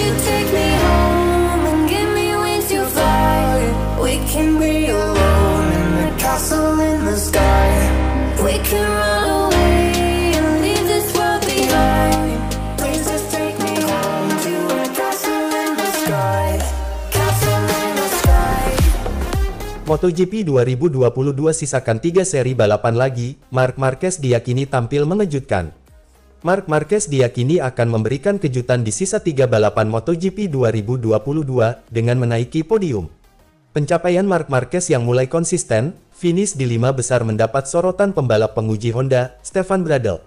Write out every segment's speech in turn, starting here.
you take me home and give me wings to fly? We can be alone in the castle in the sky. We can run away and leave this world behind. Please just take me home to a castle in the sky. Castle in the sky. MotoGP 2022 sisakan 3 seri balapan lagi. Marc Marquez diyakini tampil mengejutkan. Marc Marquez diyakini akan memberikan kejutan di sisa 3 balapan MotoGP 2022 dengan menaiki podium. Pencapaian Marc Marquez yang mulai konsisten, finish di 5 besar mendapat sorotan pembalap penguji Honda, Stefan Bradl.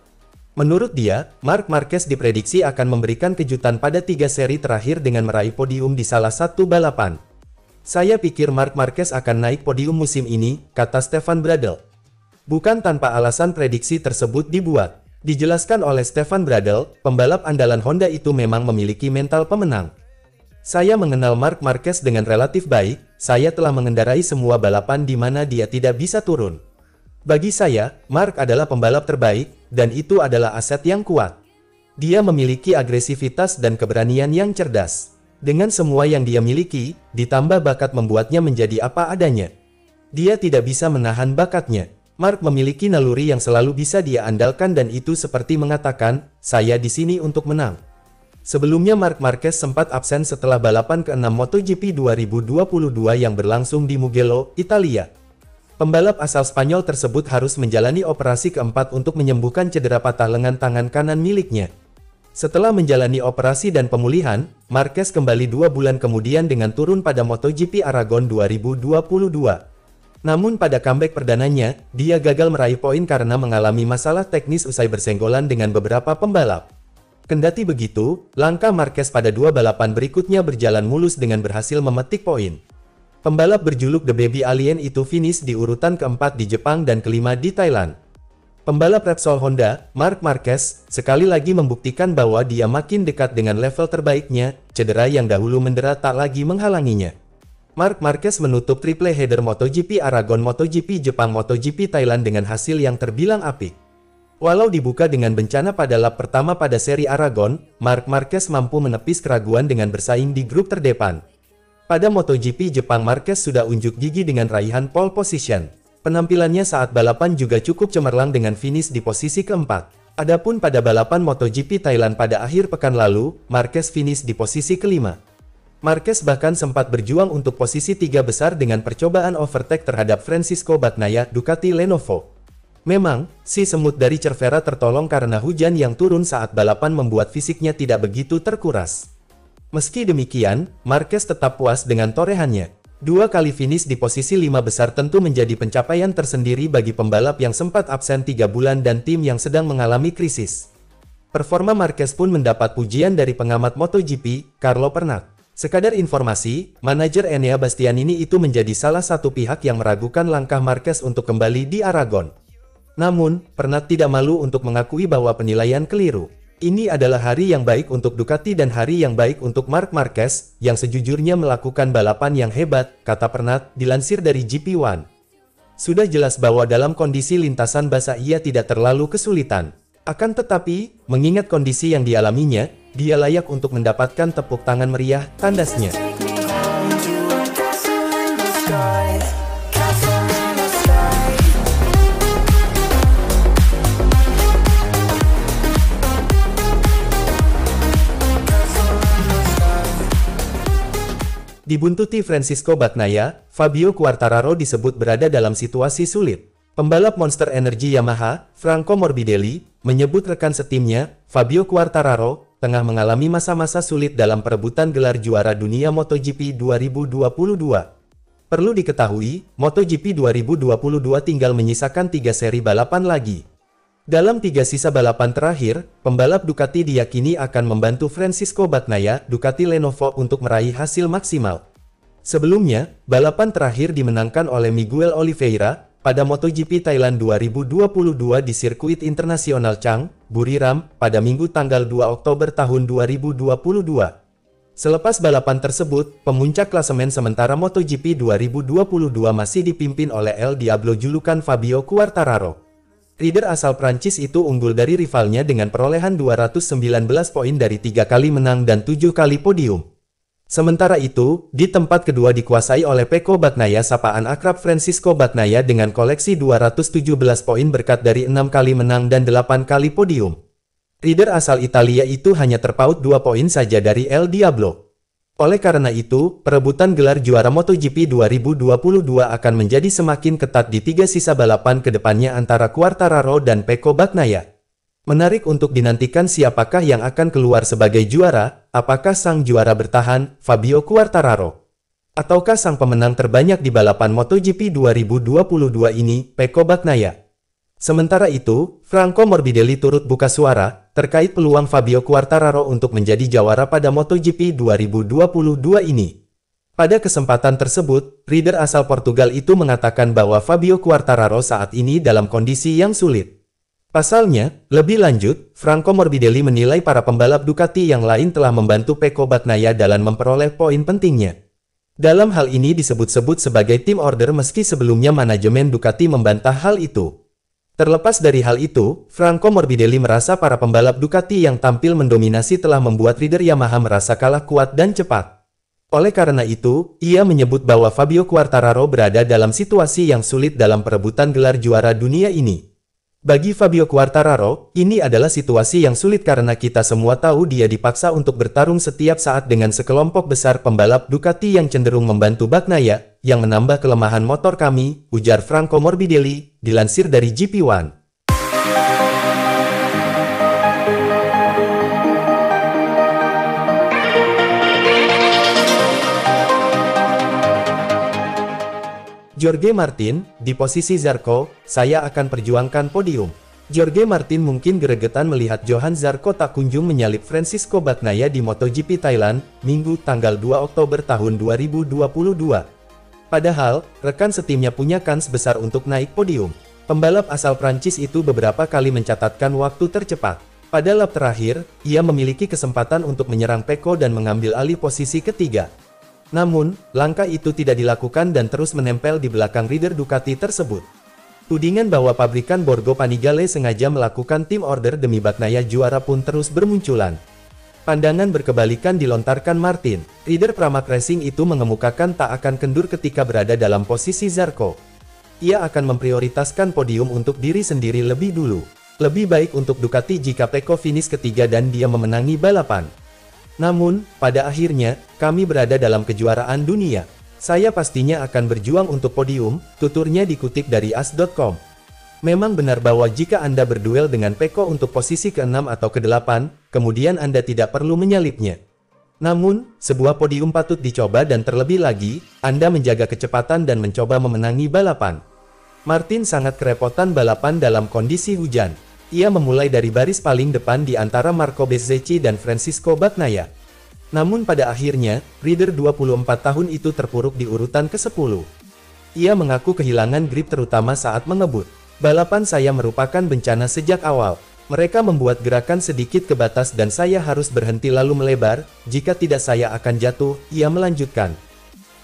Menurut dia, Marc Marquez diprediksi akan memberikan kejutan pada 3 seri terakhir dengan meraih podium di salah satu balapan. Saya pikir Marc Marquez akan naik podium musim ini, kata Stefan Bradl. Bukan tanpa alasan prediksi tersebut dibuat. Dijelaskan oleh Stefan Bradl, pembalap andalan Honda itu memang memiliki mental pemenang. Saya mengenal Marc Marquez dengan relatif baik, saya telah mengendarai semua balapan di mana dia tidak bisa turun. Bagi saya, Marc adalah pembalap terbaik, dan itu adalah aset yang kuat. Dia memiliki agresivitas dan keberanian yang cerdas. Dengan semua yang dia miliki, ditambah bakat membuatnya menjadi apa adanya. Dia tidak bisa menahan bakatnya. Marc memiliki naluri yang selalu bisa dia andalkan dan itu seperti mengatakan, saya di sini untuk menang. Sebelumnya Marc Marquez sempat absen setelah balapan ke-6 MotoGP 2022 yang berlangsung di Mugello, Italia. Pembalap asal Spanyol tersebut harus menjalani operasi keempat untuk menyembuhkan cedera patah lengan tangan kanan miliknya. Setelah menjalani operasi dan pemulihan, Marquez kembali 2 bulan kemudian dengan turun pada MotoGP Aragon 2022. Namun pada comeback perdananya, dia gagal meraih poin karena mengalami masalah teknis usai bersenggolan dengan beberapa pembalap. Kendati begitu, langkah Marquez pada 2 balapan berikutnya berjalan mulus dengan berhasil memetik poin. Pembalap berjuluk The Baby Alien itu finish di urutan keempat di Jepang dan kelima di Thailand. Pembalap Repsol Honda, Marc Marquez, sekali lagi membuktikan bahwa dia makin dekat dengan level terbaiknya, cedera yang dahulu mendera tak lagi menghalanginya. Marc Marquez menutup triple header MotoGP Aragon, MotoGP Jepang, MotoGP Thailand dengan hasil yang terbilang apik. Walau dibuka dengan bencana pada lap pertama pada seri Aragon, Marc Marquez mampu menepis keraguan dengan bersaing di grup terdepan. Pada MotoGP Jepang, Marquez sudah unjuk gigi dengan raihan pole position. Penampilannya saat balapan juga cukup cemerlang dengan finish di posisi keempat. Adapun pada balapan MotoGP Thailand pada akhir pekan lalu, Marquez finish di posisi kelima. Marquez bahkan sempat berjuang untuk posisi 3 besar dengan percobaan overtake terhadap Francisco Bagnaia, Ducati Lenovo. Memang, si semut dari Cervera tertolong karena hujan yang turun saat balapan membuat fisiknya tidak begitu terkuras. Meski demikian, Marquez tetap puas dengan torehannya. 2 kali finish di posisi 5 besar tentu menjadi pencapaian tersendiri bagi pembalap yang sempat absen 3 bulan dan tim yang sedang mengalami krisis. Performa Marquez pun mendapat pujian dari pengamat MotoGP, Carlo Pernat. Sekadar informasi, manajer Enea Bastianini itu menjadi salah satu pihak yang meragukan langkah Marquez untuk kembali di Aragon. Namun, Pernat tidak malu untuk mengakui bahwa penilaian keliru. Ini adalah hari yang baik untuk Ducati dan hari yang baik untuk Marc Marquez, yang sejujurnya melakukan balapan yang hebat, kata Pernat, dilansir dari GP1. Sudah jelas bahwa dalam kondisi lintasan basah ia tidak terlalu kesulitan. Akan tetapi, mengingat kondisi yang dialaminya, dia layak untuk mendapatkan tepuk tangan meriah, tandasnya. Dibuntuti Francisco Bagnaia, Fabio Quartararo disebut berada dalam situasi sulit. Pembalap Monster Energy Yamaha, Franco Morbidelli, menyebut rekan setimnya, Fabio Quartararo, tengah mengalami masa-masa sulit dalam perebutan gelar juara dunia MotoGP 2022. Perlu diketahui, MotoGP 2022 tinggal menyisakan 3 seri balapan lagi. Dalam 3 sisa balapan terakhir, pembalap Ducati diyakini akan membantu Francisco Bagnaia, Ducati Lenovo untuk meraih hasil maksimal. Sebelumnya, balapan terakhir dimenangkan oleh Miguel Oliveira, pada MotoGP Thailand 2022 di sirkuit internasional Chang, Buriram, pada Minggu tanggal 2 Oktober tahun 2022. Selepas balapan tersebut, pemuncak klasemen sementara MotoGP 2022 masih dipimpin oleh El Diablo julukan Fabio Quartararo. Rider asal Prancis itu unggul dari rivalnya dengan perolehan 219 poin dari 3 kali menang dan 7 kali podium. Sementara itu, di tempat kedua dikuasai oleh Pecco Bagnaia sapaan akrab Francisco Bagnaia dengan koleksi 217 poin berkat dari 6 kali menang dan 8 kali podium. Rider asal Italia itu hanya terpaut 2 poin saja dari El Diablo. Oleh karena itu, perebutan gelar juara MotoGP 2022 akan menjadi semakin ketat di 3 sisa balapan ke depannya antara Quartararo dan Pecco Bagnaia. Menarik untuk dinantikan siapakah yang akan keluar sebagai juara, apakah sang juara bertahan, Fabio Quartararo? Ataukah sang pemenang terbanyak di balapan MotoGP 2022 ini, Pecco Bagnaia? Sementara itu, Franco Morbidelli turut buka suara terkait peluang Fabio Quartararo untuk menjadi jawara pada MotoGP 2022 ini. Pada kesempatan tersebut, rider asal Portugal itu mengatakan bahwa Fabio Quartararo saat ini dalam kondisi yang sulit. Pasalnya, lebih lanjut, Franco Morbidelli menilai para pembalap Ducati yang lain telah membantu Pecco Bagnaia dalam memperoleh poin pentingnya. Dalam hal ini disebut-sebut sebagai team order meski sebelumnya manajemen Ducati membantah hal itu. Terlepas dari hal itu, Franco Morbidelli merasa para pembalap Ducati yang tampil mendominasi telah membuat rider Yamaha merasa kalah kuat dan cepat. Oleh karena itu, ia menyebut bahwa Fabio Quartararo berada dalam situasi yang sulit dalam perebutan gelar juara dunia ini. Bagi Fabio Quartararo, ini adalah situasi yang sulit karena kita semua tahu dia dipaksa untuk bertarung setiap saat dengan sekelompok besar pembalap Ducati yang cenderung membantu Bagnaia, yang menambah kelemahan motor kami, ujar Franco Morbidelli, dilansir dari GP1. Jorge Martin, di posisi Zarco, saya akan perjuangkan podium. Jorge Martin mungkin gregetan melihat Johan Zarco tak kunjung menyalip Francisco Bagnaia di MotoGP Thailand, Minggu tanggal 2 Oktober tahun 2022. Padahal, rekan setimnya punya kans besar untuk naik podium. Pembalap asal Prancis itu beberapa kali mencatatkan waktu tercepat. Pada lap terakhir, ia memiliki kesempatan untuk menyerang Pecco dan mengambil alih posisi ketiga. Namun, langkah itu tidak dilakukan dan terus menempel di belakang rider Ducati tersebut. Tudingan bahwa pabrikan Borgo Panigale sengaja melakukan tim order demi Bagnaia juara pun terus bermunculan. Pandangan berkebalikan dilontarkan Martin. Rider Pramac Racing itu mengemukakan tak akan kendur ketika berada dalam posisi Zarco. Ia akan memprioritaskan podium untuk diri sendiri lebih dulu. Lebih baik untuk Ducati jika Pecco finish ketiga dan dia memenangi balapan. Namun, pada akhirnya, kami berada dalam kejuaraan dunia. Saya pastinya akan berjuang untuk podium, tuturnya dikutip dari as.com. Memang benar bahwa jika Anda berduel dengan Pecco untuk posisi ke-6 atau ke-8, kemudian Anda tidak perlu menyalipnya. Namun, sebuah podium patut dicoba dan terlebih lagi, Anda menjaga kecepatan dan mencoba memenangi balapan. Martin sangat kerepotan balapan dalam kondisi hujan. Ia memulai dari baris paling depan di antara Marco Bezzecchi dan Francisco Bagnaia. Namun pada akhirnya, rider 24 tahun itu terpuruk di urutan ke-10. Ia mengaku kehilangan grip terutama saat mengebut. Balapan saya merupakan bencana sejak awal. Mereka membuat gerakan sedikit ke batas dan saya harus berhenti lalu melebar, jika tidak saya akan jatuh, ia melanjutkan.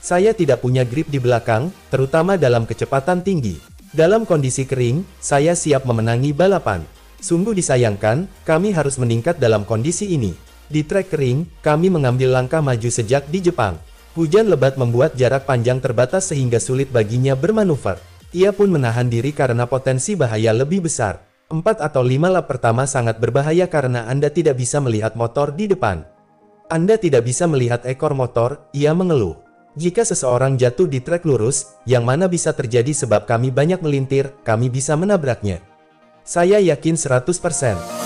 Saya tidak punya grip di belakang, terutama dalam kecepatan tinggi. Dalam kondisi kering, saya siap memenangi balapan. Sungguh disayangkan, kami harus meningkat dalam kondisi ini. Di trek kering, kami mengambil langkah maju sejak di Jepang. Hujan lebat membuat jarak panjang terbatas sehingga sulit baginya bermanuver. Ia pun menahan diri karena potensi bahaya lebih besar. 4 atau 5 lap pertama sangat berbahaya karena Anda tidak bisa melihat motor di depan. Anda tidak bisa melihat ekor motor, ia mengeluh. Jika seseorang jatuh di trek lurus, yang mana bisa terjadi sebab kami banyak melintir, kami bisa menabraknya. Saya yakin 100%.